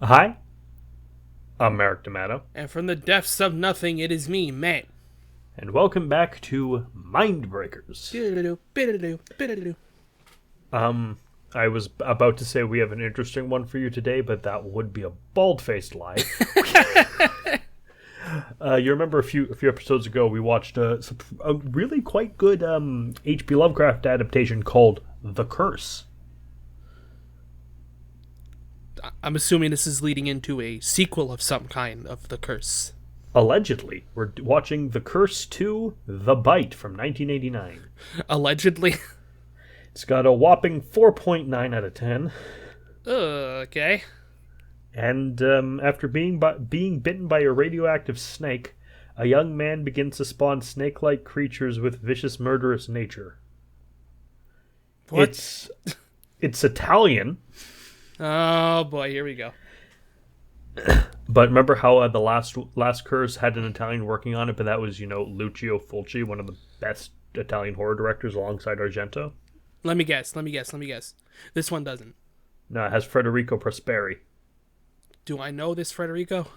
Hi, I'm Merrick D'Amato, And from the depths of nothing, it is me, Matt. and welcome back to Mindbreakers. Biddle-doo, biddle-doo, biddle-doo. I was about to say we have an interesting one for you today, but that would be a bald-faced lie. You remember a few episodes ago we watched a really quite good H.P. Lovecraft adaptation called The Curse. I'm assuming this is leading into a sequel of some kind of The Curse. Allegedly, we're watching The Curse 2, The Bite from 1989. Allegedly. It's got a whopping 4.9 out of 10. Okay. And after being bitten by a radioactive snake, a young man begins to spawn snake-like creatures with vicious, murderous nature. What? It's Italian, Oh boy, here we go. but remember how the last Curse had an Italian working on it, but that was Lucio Fulci, one of the best Italian horror directors alongside Argento. Let me guess. This one doesn't. No, it has Federico Prosperi. Do I know this Federico?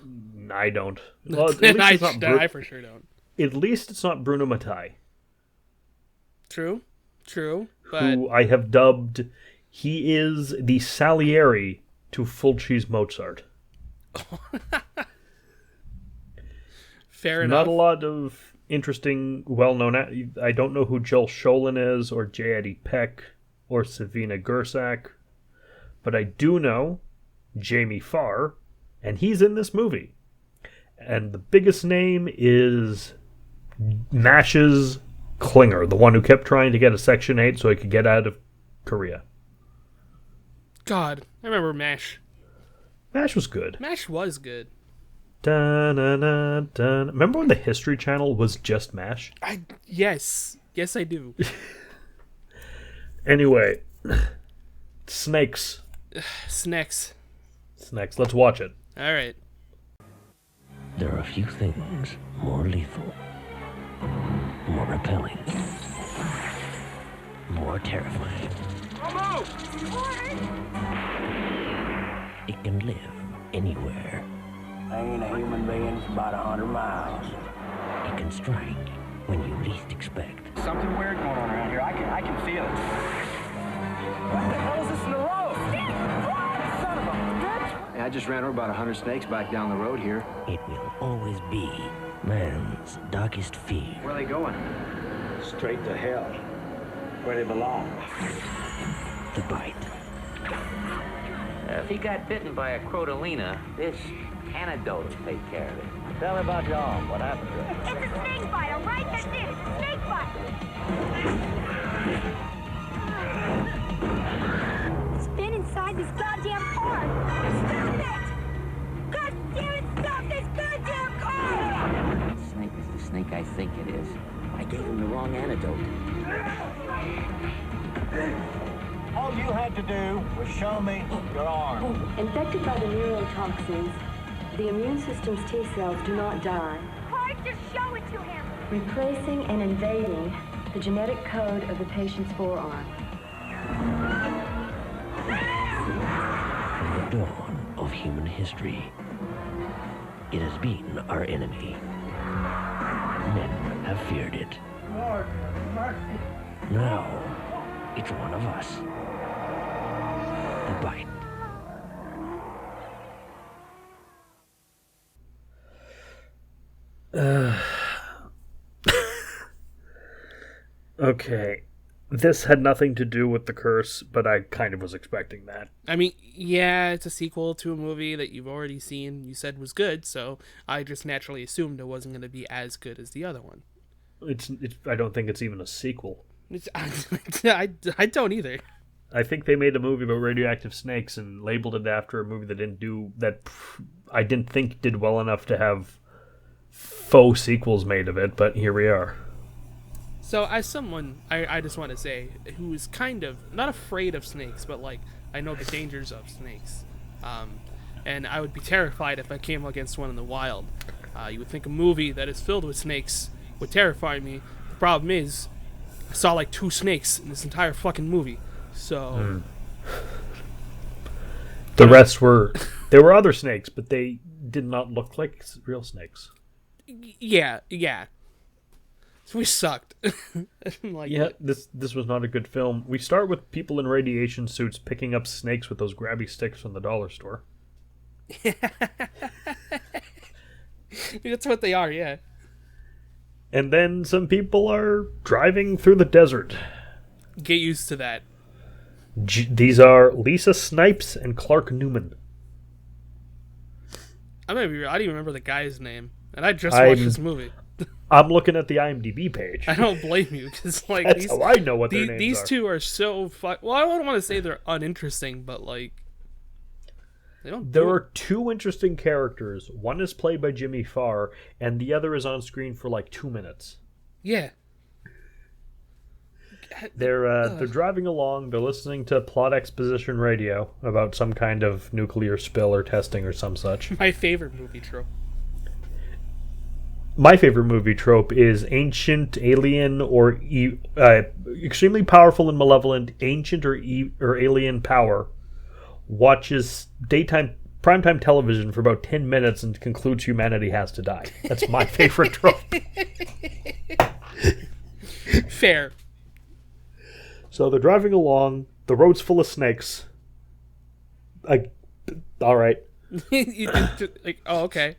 I don't. Well, at least it's not I for sure don't. At least it's not Bruno Mattei. True, but... Who I have dubbed, he is the Salieri to Fulci's Mozart. Fair enough. Not a lot of interesting, well-known... I don't know who Joel Sholin is, or J. Eddie Peck, or Savina Gersak, but I do know Jamie Farr, and he's in this movie. And the biggest name is M.A.S.H's Klinger, the one who kept trying to get a Section 8 so he could get out of Korea. God, I remember M.A.S.H. M.A.S.H was good. M.A.S.H was good. Dun, dun, dun, dun. Remember when the History Channel was just M.A.S.H? Yes, I do. Anyway, snakes. Snacks. Let's watch it. All right. There are a few things more lethal, more repelling, more terrifying. It can live anywhere. I ain't a human being for about 100 miles. It can strike when you least expect. Something weird going on around here. I can feel it. What the hell is this in the road? Son of a bitch! I just ran over about 100 snakes back down the road here. It will always be man's darkest fear. Where are they going? Straight to hell. Where they belong. The bite. If he got bitten by a crotolina, this antidote will take care of it. Tell me about y'all. What happened to it? It's a snake bite, all right? That's it. It's a snake bite. It's been inside this goddamn car. Stop it! God damn it, stop this goddamn car! This snake is the snake I think it is. I gave him the wrong antidote. All you had to do was show me your arm. Infected by the neurotoxins, the immune system's T cells do not die, Clark, just show it to him. replacing and invading the genetic code of the patient's forearm. From the dawn of human history, it has been our enemy. Men have feared it. Lord, mercy. Now, it's one of us. The bite. Okay. This had nothing to do with The Curse, but I kind of was expecting that. I mean, yeah, it's a sequel to a movie that you've already seen. You said was good, so I just naturally assumed it wasn't going to be as good as the other one. It's. I don't think it's even a sequel. I don't either. I think they made a movie about radioactive snakes and labeled it after a movie that I didn't think did well enough to have faux sequels made of it, but here we are. So as someone, I just want to say, who is kind of not afraid of snakes, but like I know the dangers of snakes, and I would be terrified if I came against one in the wild. You would think a movie that is filled with snakes would terrify me. The problem is, I saw like 2 snakes in this entire fucking movie. So The rest were There were other snakes, but they did not look like real snakes. Yeah. So we sucked. This was not a good film. We start with people in radiation suits picking up snakes with those grabby sticks from the dollar store. That's what they are, yeah. And then some people are driving through the desert. Get used to that. These are Lisa Snipes and Clark Newman. I'm gonna be real. I don't even remember the guy's name, and I just watched this movie. I'm looking at the IMDb page. I don't blame you, because like That's how I know what their names these are. two are so well, I don't want to say they're uninteresting, but like they don't. There are two interesting characters. One is played by Jimmy Farr, and the other is on screen for like 2 minutes. Yeah. They're driving along. They're listening to plot exposition radio about some kind of nuclear spill or testing or some such. My favorite movie trope. My favorite movie trope is ancient, alien, or extremely powerful and malevolent ancient or alien power watches daytime primetime television for about 10 minutes and concludes humanity has to die. That's my favorite trope. Fair. So they're driving along. The road's full of snakes. All right. Oh, okay.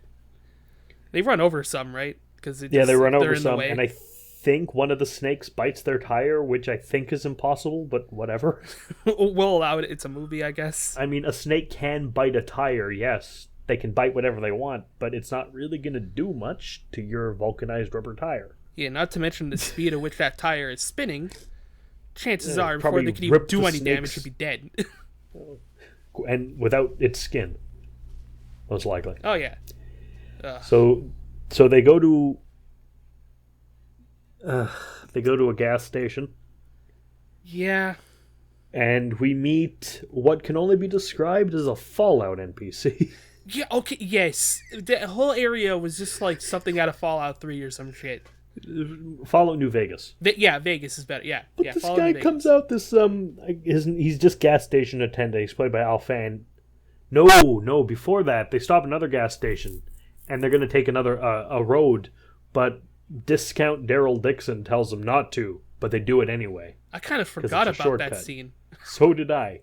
They run over some, right? They run over some, and I think one of the snakes bites their tire, which I think is impossible, but whatever. We'll allow it. It's a movie, I guess. I mean, a snake can bite a tire, yes. They can bite whatever they want, but it's not really going to do much to your vulcanized rubber tire. Yeah, not to mention the speed at which that tire is spinning. Chances are, before probably they can even rip do the any damage, snakes. should be dead. And without its skin, most likely. Oh, yeah. So they go to a gas station. Yeah. And we meet what can only be described as a Fallout NPC. Yeah, okay, yes. The whole area was just like something out of Fallout 3 or some shit. Fallout New Vegas. Yeah, Vegas is better. Yeah, But yeah. this Fallout guy New Vegas. comes out he's just gas station attendant. He's played by Al Fan. No, before that they stop another gas station and they're going to take another a road, but Discount Daryl Dixon tells them not to, but they do it anyway. I kind of forgot about that scene. So did I.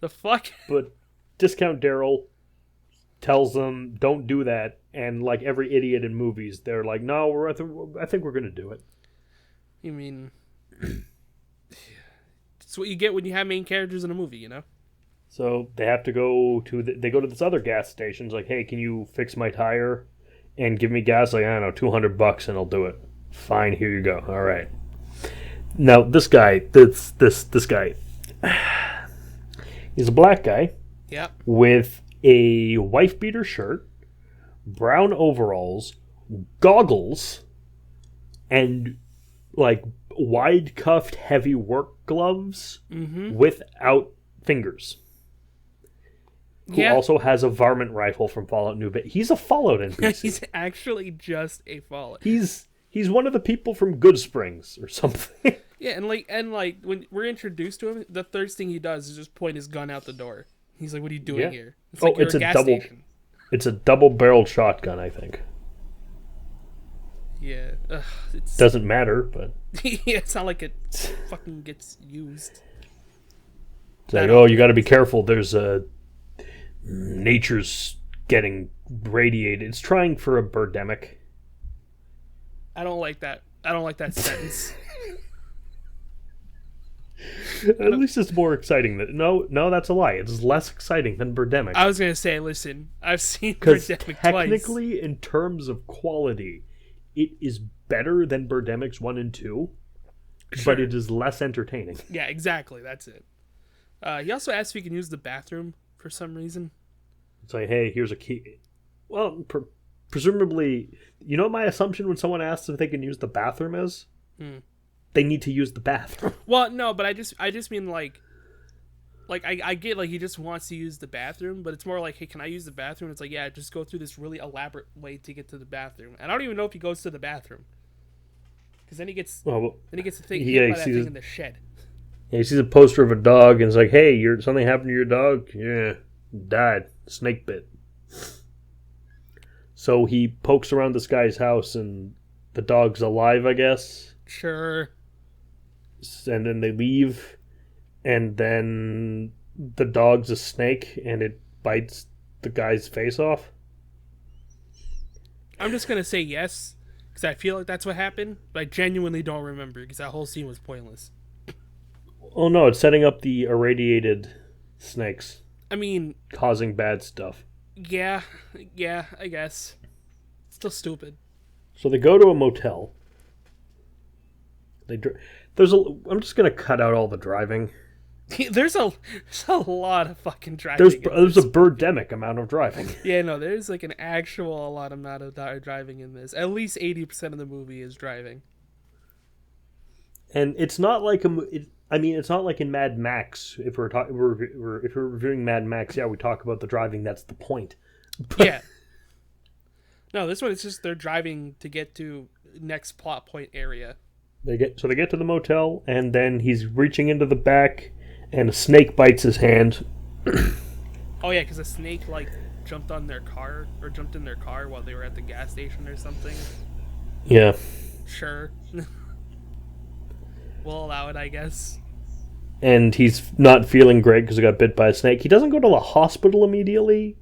The fuck? But Discount Daryl tells them don't do that, and like every idiot in movies, they're like, no, I think we're gonna do it. You mean it's what you get when you have main characters in a movie, you know? So they have to go to they go to this other gas station. It's like, hey, can you fix my tire and give me gas? Like, I don't know, $200 and I'll do it. Fine, here you go. All right. Now this guy, this guy, he's a black guy. Yeah. With a wife beater shirt, brown overalls, goggles, and like wide cuffed heavy work gloves without fingers. Who also has a varmint rifle from Fallout New Vegas. He's a Fallout NPC. He's actually just a Fallout. He's one of the people from Good Springs or something. Yeah, and like when we're introduced to him, the first thing he does is just point his gun out the door. He's like, "What are you doing here?" It's like it's a gas double. station. It's a double-barreled shotgun, I think. Yeah, it doesn't matter, but yeah, it's not like it fucking gets used. It's like, oh, you got to be careful. There's nature's getting radiated. It's trying for a birdemic. I don't like that. I don't like that sentence. At least it's more exciting than no, that's a lie. It's less exciting than Birdemic. I was gonna say, listen, I've seen Birdemic technically, twice. In terms of quality, it is better than Birdemics 1 and 2, but it is less entertaining. Yeah, exactly. That's it. He also asked if he can use the bathroom for some reason. It's like, hey, here's a key. Well, presumably, you know what my assumption when someone asks if they can use the bathroom is? They need to use the bathroom. Well, no, but I just mean like I get like he just wants to use the bathroom, but it's more like, hey, can I use the bathroom? It's like, yeah, just go through this really elaborate way to get to the bathroom. And I don't even know if he goes to the bathroom, because then he gets to think hit by that thing in the shed. Yeah, he sees a poster of a dog and it's like, hey, something happened to your dog? Yeah. Died. Snake bit. So he pokes around this guy's house and the dog's alive, I guess. Sure. And then they leave, and then the dog's a snake and it bites the guy's face off. I'm just going to say yes, because I feel like that's what happened, but I genuinely don't remember, because that whole scene was pointless. Oh no, it's setting up the irradiated snakes. I mean... Causing bad stuff. Yeah, I guess. Still stupid. So they go to a motel. I'm just going to cut out all the driving. There's a lot of fucking driving. There's a birdemic amount of driving. Yeah, no, there's like an actual lot amount of driving in this. At least 80% of the movie is driving. And it's not like it's not like in Mad Max. If we're reviewing Mad Max, yeah, we talk about the driving. That's the point. Yeah. No, this one it's just they're driving to get to next plot point area. They get to the motel, and then he's reaching into the back, and a snake bites his hand. Oh yeah, because a snake like jumped in their car while they were at the gas station or something. Yeah. Sure. We'll allow it, I guess. And he's not feeling great because he got bit by a snake. He doesn't go to the hospital immediately.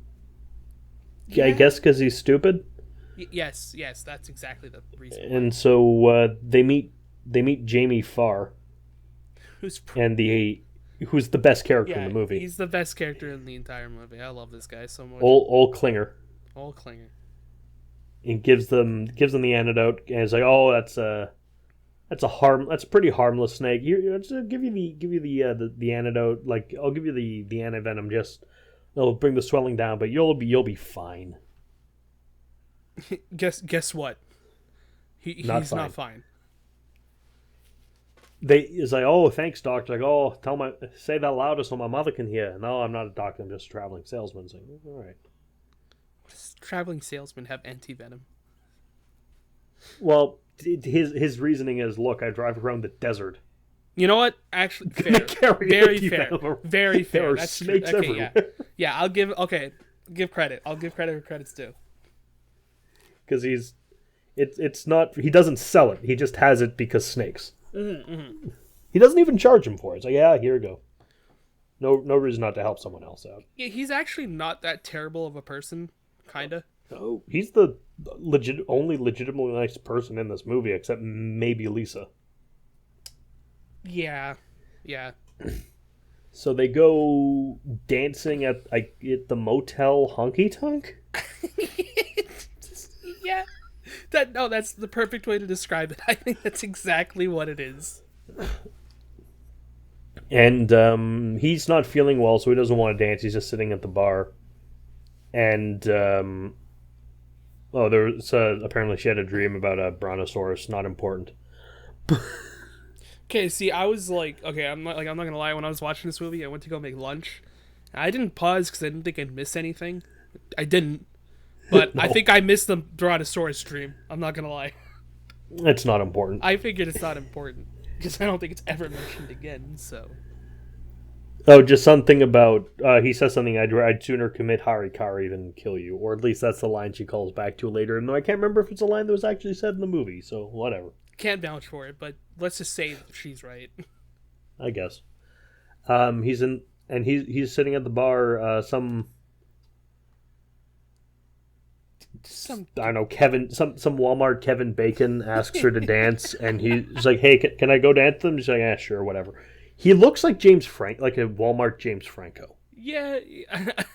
Yeah. I guess because he's stupid. Yes, that's exactly the reason. And so they meet Jamie Farr, who's the best character in the movie. He's the best character in the entire movie. I love this guy so much. Old Klinger. Old Klinger. And gives them the antidote, and it's like, oh, that's a pretty harmless snake. I'll give you the antidote. Like, I'll give you the antivenom. Just it'll bring the swelling down, but you'll be fine. Guess what? He's not fine. It's like, oh, thanks, doctor. Like, oh, say that louder so my mother can hear. No, I'm not a doctor. I'm just a traveling salesman. Like, all right. Does traveling salesman have anti-venom? Well, his reasoning is, look, I drive around the desert. You know what? Actually, fair. Very fair. Very fair. There are snakes everywhere. Yeah. I'll give credit. I'll give credit where credit's due. Because it's not. He doesn't sell it. He just has it because snakes. Mm-hmm. He doesn't even charge him for it. It's like, yeah, here you go. No reason not to help someone else out. Yeah, he's actually not that terrible of a person, kinda. No, he's the only legitimately nice person in this movie, except maybe Lisa. Yeah. So they go dancing at the motel honky tonk. Yeah. That's the perfect way to describe it. I think that's exactly what it is. And he's not feeling well, so he doesn't want to dance. He's just sitting at the bar. And apparently she had a dream about a brontosaurus. Not important. Okay, see, I was like, okay, I'm not gonna lie. When I was watching this movie, I went to go make lunch. I didn't pause because I didn't think I'd miss anything. I didn't. But no. I think I missed the Brontosaurus dream. I'm not gonna lie. It's not important. I figured it's not important because I don't think it's ever mentioned again. So. Oh, just something about he says something. I'd sooner commit harikari than kill you, or at least that's the line she calls back to later. And I can't remember if it's a line that was actually said in the movie. So whatever. Can't vouch for it, but let's just say she's right. I guess. He's sitting at the bar. I don't know, Kevin, some Walmart Kevin Bacon asks her to dance, and he's like, hey, can I go dance with them? She's like, yeah, sure, whatever. He looks like like a Walmart James Franco. Yeah,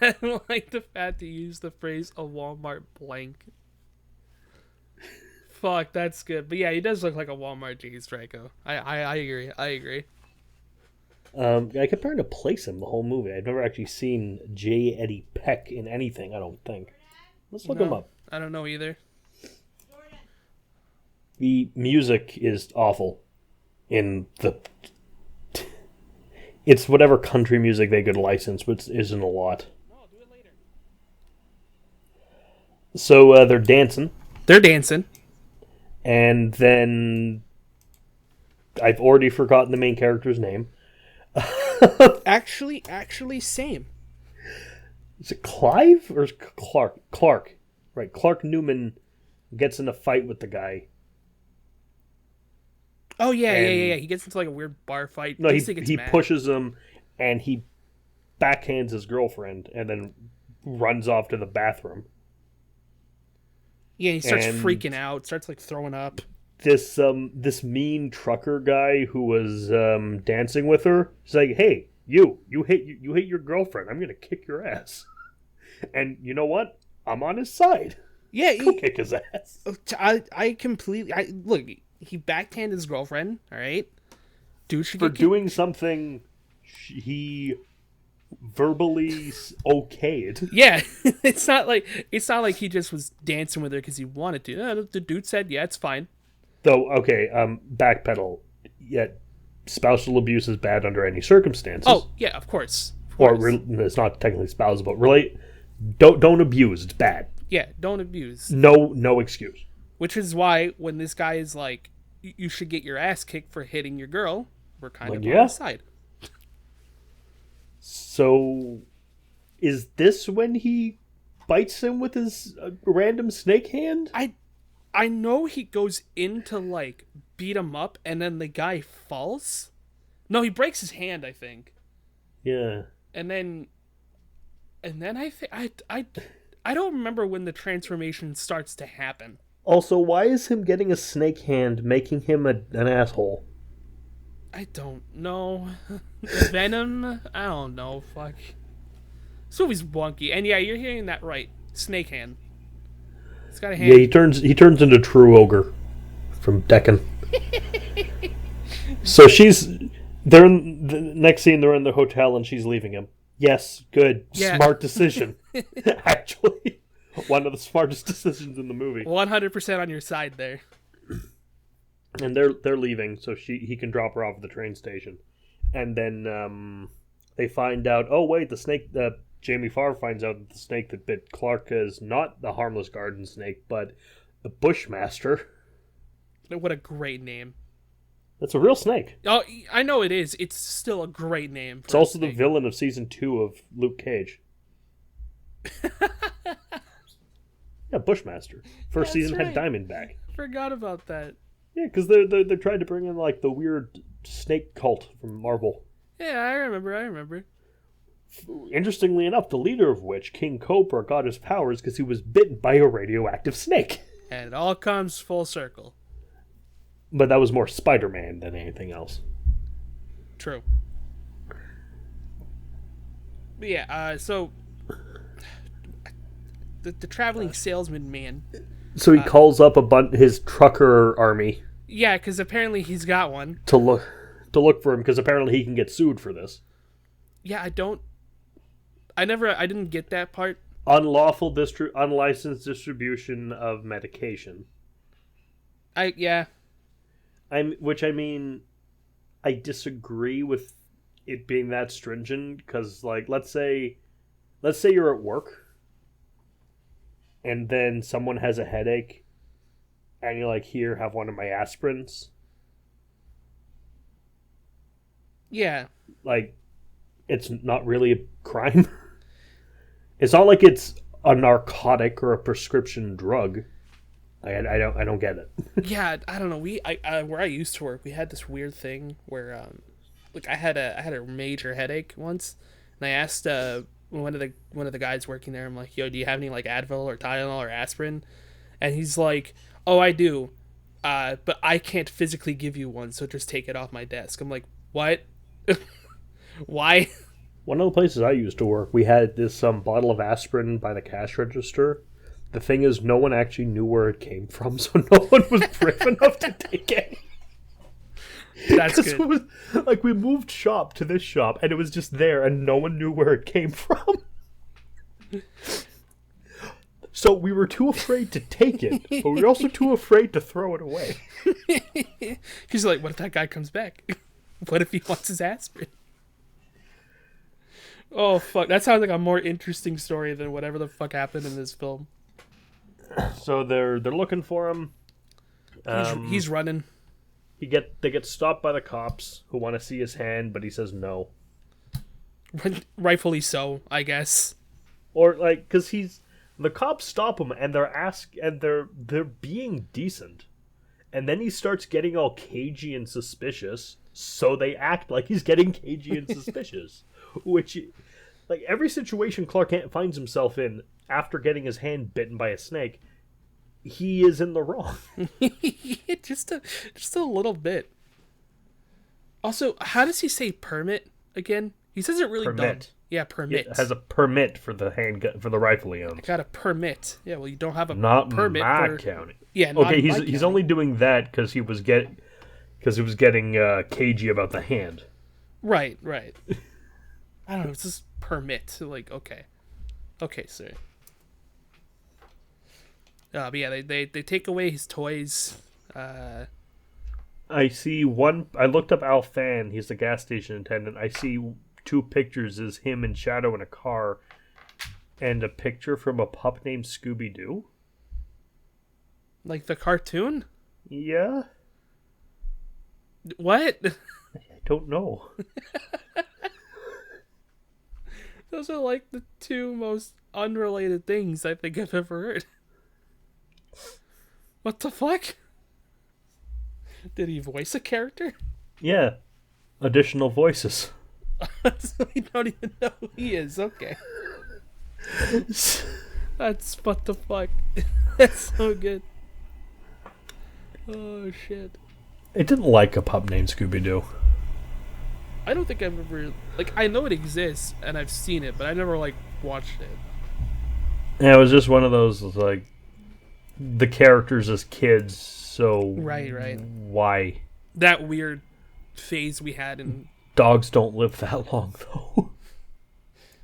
I like the fact that you use the phrase a Walmart blank. Fuck, that's good. But yeah, he does look like a Walmart James Franco. I agree. I kept trying to place him the whole movie. I've never actually seen J. Eddie Peck in anything, I don't think. Let's look him up. I don't know either. The music is awful. It's whatever country music they could license, which isn't a lot. No, do it later. So they're dancing. And then I've already forgotten the main character's name. Actually, same. Is it Clive or is it Clark? Clark. Right. Clark Newman gets in a fight with the guy. Oh, yeah. He gets into like a weird bar fight. No, Basically gets he mad. pushes him and he backhands his girlfriend and then runs off to the bathroom. Yeah, he starts freaking out, starts like throwing up. This mean trucker guy who was dancing with her, he's like, "Hey, you hit your girlfriend. I'm gonna kick your ass." And you know what? I'm on his side. Yeah, Go kick his ass. I completely look. He backhanded his girlfriend. All right, dude should For get doing something he verbally okayed. Yeah, it's not like he just was dancing with her because he wanted to. The dude said, "Yeah, it's fine." Though, okay, backpedal. Yet, spousal abuse is bad under any circumstances. Oh yeah, of course. Or it's not technically spousal, but don't abuse. It's bad. Yeah, don't abuse. No excuse. Which is why when this guy is like, "You should get your ass kicked for hitting your girl," we're kind of on his side. So, is this when he bites him with his random snake hand? I know he goes in to like beat him up, and then the guy falls. No, he breaks his hand, I think. Yeah. And then I think I don't remember when the transformation starts to happen. Also, why is him getting a snake hand making him an asshole? I don't know. Venom? I don't know. Fuck. This movie's wonky. And yeah, you're hearing that right. Snake hand. It's got a hand. Yeah, he turns into True Ogre from Deccan. So they're in the next scene. They're in the hotel and she's leaving him. Yes, good, yeah. Smart decision. Actually, one of the smartest decisions in the movie. 100% on your side there. And they're leaving, so he can drop her off at the train station, and then they find out. Oh wait, the snake. Jamie Farr finds out that the snake that bit Clark is not the harmless garden snake, but the Bushmaster. What a great name! That's a real snake. Oh, I know it is. It's still a great name. It's also the villain of season 2 of Luke Cage. Yeah, Bushmaster. First season had Diamondback. Forgot about that. Yeah, because they're trying to bring in like the weird snake cult from Marvel. Yeah, I remember. Interestingly enough, the leader of which, King Cobra, got his powers because he was bitten by a radioactive snake. And it all comes full circle. But that was more Spider-Man than anything else. True. But yeah, so the traveling salesman man. So he calls up his trucker army. Yeah, because apparently he's got one to look for him because apparently he can get sued for this. Yeah, I didn't get that part. Unlicensed distribution of medication. Which I mean, I disagree with it being that stringent because, like, let's say you're at work, and then someone has a headache, and you're like, "Here, have one of my aspirins." Yeah, like, it's not really a crime. It's not like it's a narcotic or a prescription drug. I don't get it. Yeah, I don't know. Where I used to work, we had this weird thing where I had a major headache once, and I asked one of the guys working there, I'm like, "Yo, do you have any like Advil or Tylenol or aspirin?" And he's like, "Oh, I do, but I can't physically give you one, so just take it off my desk." I'm like, "What? Why?" One of the places I used to work, we had this bottle of aspirin by the cash register. The thing is, no one actually knew where it came from, so no one was brave enough to take it. That's good. It was, like, we moved shop to this shop, and it was just there, and no one knew where it came from. So we were too afraid to take it, but we were also too afraid to throw it away. Because like, what if that guy comes back? What if he wants his aspirin? Oh, fuck. That sounds like a more interesting story than whatever the fuck happened in this film. So they're looking for him. He's running. They get stopped by the cops who want to see his hand, but he says no. Rightfully so, I guess. Or like, because the cops stop him and they're being decent, and then he starts getting all cagey and suspicious. So they act like he's getting cagey and suspicious, which, like, every situation Clark Kent finds himself in after getting his hand bitten by a snake, he is in the wrong. just a little bit. Also, how does he say permit again? He says it really dumb. Permit. Yeah, permit. It has a permit for the handgun for the rifle he owns. I got a permit. Yeah, well, you don't have a Not permit my for... county. Yeah, not okay. in my He's county. only doing that because he was getting cagey about the hand. Right. I don't know. It's just permit. Like, okay, sir. But yeah, they take away his toys. I see one. I looked up Al Fan. He's the gas station attendant. I see 2 pictures is him in shadow in a car, and a picture from a pup named Scooby Doo. Like the cartoon? Yeah, What? I don't know. Those are like the 2 most unrelated things I think I've ever heard. What the fuck? Did he voice a character? Yeah, additional voices. So we don't even know who he is. Okay. That's what the fuck. That's so good. Oh shit. I didn't like a pup named Scooby Doo. I don't think I've ever like I know it exists and I've seen it, but I never like watched it. Yeah, it was just one of those like the characters as kids. So Right. why? That weird phase we had in Dogs don't live that long though.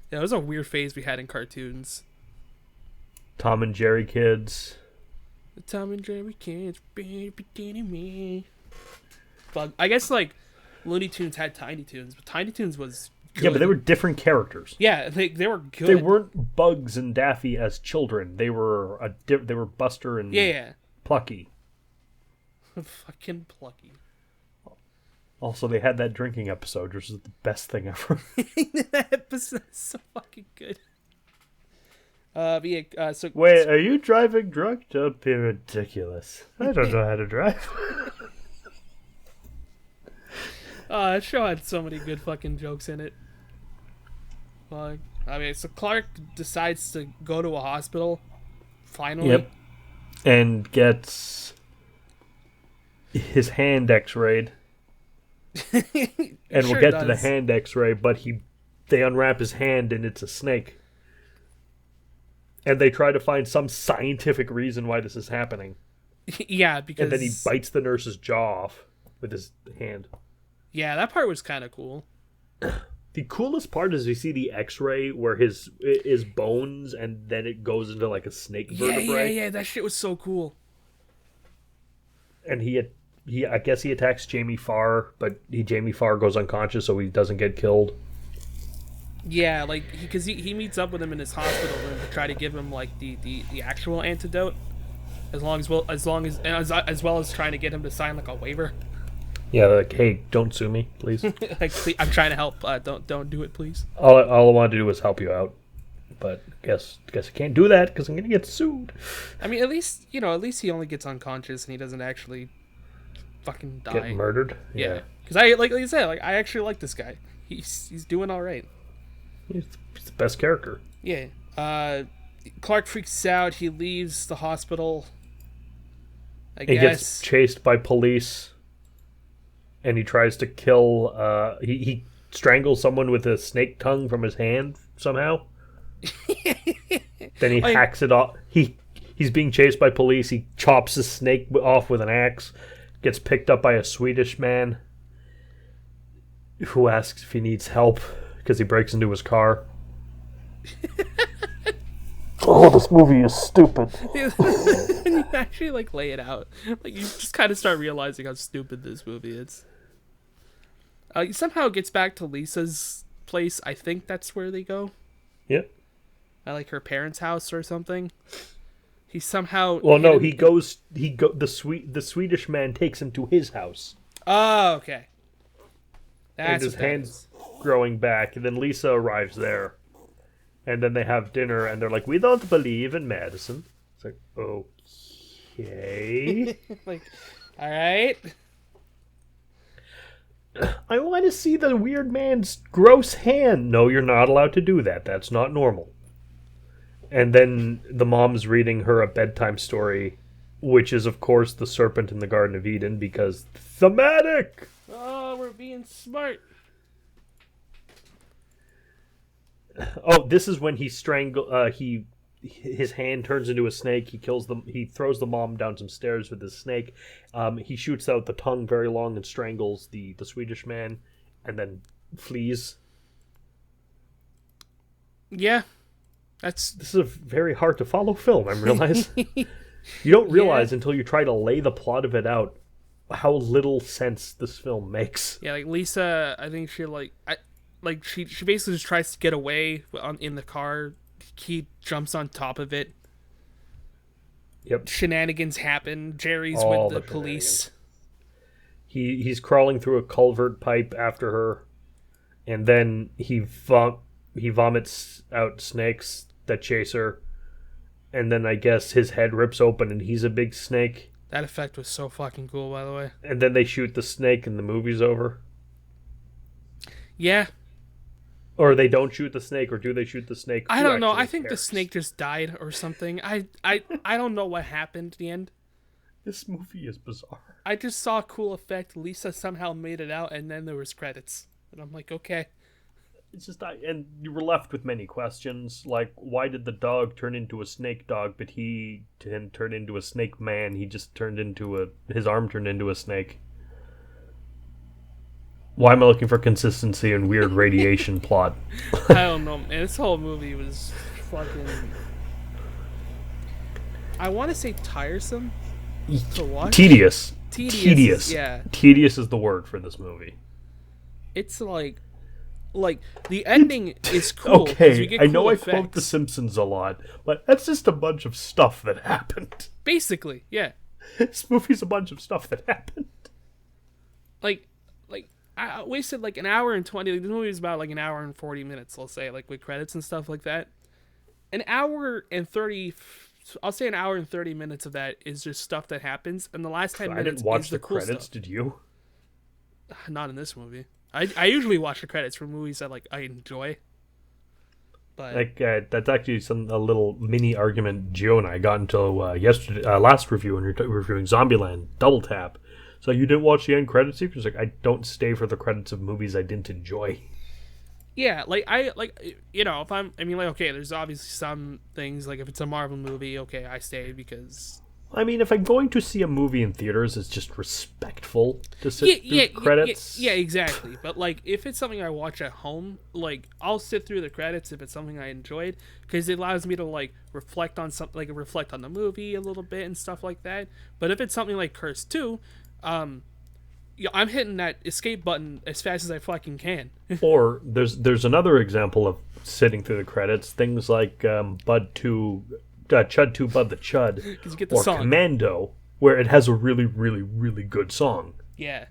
yeah, it was a weird phase we had in cartoons. Tom and Jerry kids. The Tom and Jerry kids, baby, me. But I guess like Looney Tunes had Tiny Toons, but Tiny Toons was good. Yeah, but they were different characters. Yeah, they were good. They weren't Bugs and Daffy as children. They were they were Buster and Yeah. Plucky. Fucking Plucky. Also, they had that drinking episode, which is the best thing ever. That episode is so fucking good. But yeah, so Wait, are you driving drunk? Don't be ridiculous. I don't know how to drive. that show had so many good fucking jokes in it. Fuck. I mean, so Clark decides to go to a hospital. Finally. Yep. And gets his hand x-rayed. And we'll get to the hand x-ray, but they unwrap his hand and it's a snake. And they try to find some scientific reason why this is happening. Yeah, because... And then he bites the nurse's jaw off with his hand. Yeah, that part was kind of cool. The coolest part is you see the x-ray where his bones and then it goes into like a snake vertebrae. Yeah, that shit was so cool. And I guess he attacks Jamie Farr, but Jamie Farr goes unconscious so he doesn't get killed. Yeah, like because he meets up with him in his hospital room to try to give him like the actual antidote, as well as trying to get him to sign like a waiver. Yeah, like, hey, don't sue me, please. Like, please, I'm trying to help. Don't do it, please. All I want to do is help you out, but guess I can't do that because I'm gonna get sued. I mean, at least he only gets unconscious and he doesn't actually fucking die. Get murdered. Yeah, because like you said, like I actually like this guy. He's doing all right. He's the best character. Yeah. Clark freaks out. He leaves the hospital. He gets chased by police, and he tries to kill. He strangles someone with a snake tongue from his hand somehow. Then he hacks it off. He's being chased by police. He chops his snake off with an axe. Gets picked up by a Swedish man who asks if he needs help because he breaks into his car. Oh, this movie is stupid. When you actually like lay it out, like you just kind of start realizing how stupid this movie is. Somehow it gets back to Lisa's place. I think that's where they go. Yep. At like her parents' house or something. He somehow. Well, no, the Swedish man takes him to his house. Oh, okay. And his hand's growing back, and then Lisa arrives there. And then they have dinner, and they're like, we don't believe in medicine. It's like, okay. Like, all right. I want to see the weird man's gross hand. No, you're not allowed to do that. That's not normal. And then the mom's reading her a bedtime story, which is, of course, the serpent in the Garden of Eden, because thematic! Oh, we're being smart. Oh, this is when he his hand turns into a snake. He throws the mom down some stairs with his snake. He shoots out the tongue very long and strangles the Swedish man, and then flees. Yeah. This is a very hard to follow film, I realize. You don't realize until you try to lay the plot of it out how little sense this film makes. Yeah, like Lisa, I think she she basically just tries to get away in the car. He jumps on top of it. Yep. Shenanigans happen. Jerry's All with the police. He's crawling through a culvert pipe after her, and then he vomits out snakes that chase her, and then I guess his head rips open and he's a big snake. That effect was so fucking cool, by the way. And then they shoot the snake and the movie's over. Yeah. Or they don't shoot the snake, or do they shoot the snake? I don't know. I think the snake just died or something. I don't know what happened at the end. This movie is bizarre. I just saw a cool effect. Lisa somehow made it out, and then there was credits. And I'm like, okay. It's just, and you were left with many questions, like, why did the dog turn into a snake dog, but he didn't turn into a snake man? He just his arm turned into a snake. Why am I looking for consistency and weird radiation plot? I don't know, man. This whole movie was fucking... I want to say tiresome to watch. Tedious. Yeah. Tedious is the word for this movie. It's like the ending is cool. Okay, you get I know cool I effects. quote The Simpsons a lot, but that's just a bunch of stuff that happened. Basically, yeah. This movie's a bunch of stuff that happened. Like I wasted like an hour and 20. Like, the movie was about like an hour and 40 minutes. I'll say, like with credits and stuff like that. An hour and 30. I'll say an hour and 30 minutes of that is just stuff that happens, and the last 10 minutes I didn't watch is the cool credits. stuff. Did you? Not in this movie. I usually watch the credits for movies that like I enjoy. But That's actually a little mini argument Gio and I got into last review when we were reviewing Zombieland Double Tap. So you didn't watch the end credits sequence? Like, I don't stay for the credits of movies I didn't enjoy. yeah, if okay, there's obviously some things, like if it's a Marvel movie, okay, I stay because... I mean, if I'm going to see a movie in theaters, it's just respectful to sit through credits. Yeah, exactly. But, like, if it's something I watch at home, like, I'll sit through the credits if it's something I enjoyed, because it allows me to, like, reflect on the movie a little bit and stuff like that. But if it's something like Curse 2, I'm hitting that escape button as fast as I fucking can. Or there's another example of sitting through the credits, things like Chud 2, Bud the Chud, you get the or song. Commando, where it has a really, really, really good song. Yeah.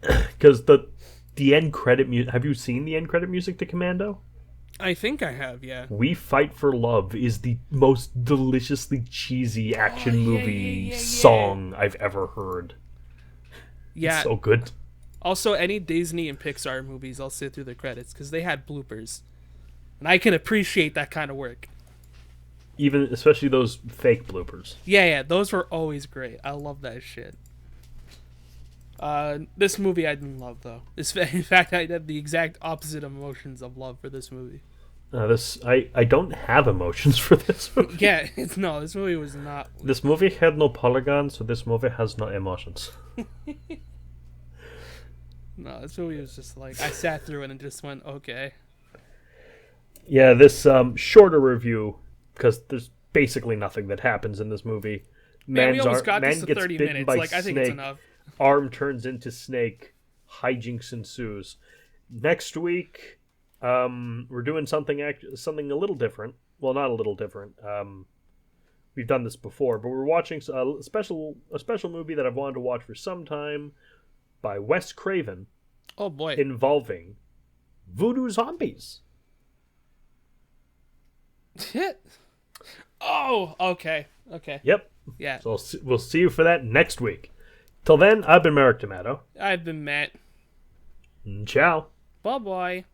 Because the end credit music... Have you seen the end credit music to Commando? I think I have, yeah. We Fight for Love is the most deliciously cheesy action movie song I've ever heard. Yeah. It's so good. Also, any Disney and Pixar movies, I'll sit through the credits, because they had bloopers. And I can appreciate that kind of work. Especially those fake bloopers. Yeah, those were always great. I love that shit. This movie I didn't love, though. In fact, I had the exact opposite emotions of love for this movie. I don't have emotions for this movie. Yeah, this movie was not... This movie had no polygons, so this movie has no emotions. No, this movie was just like, I sat through it and just went, okay. Yeah, this shorter review, because there's basically nothing that happens in this movie. Man, we almost got man this to gets 30 bitten minutes. by Like, I think snake, it's enough. Arm turns into snake, hijinks ensues. Next week, we're doing something a little different. Well, not a little different. We've done this before, but we're watching a special movie that I've wanted to watch for some time by Wes Craven. Oh boy! Involving voodoo zombies. Oh, okay. Yep. Yeah. So we'll see you for that next week. Till then, I've been Merrick D'Amato. I've been Matt. Ciao. Bye-bye.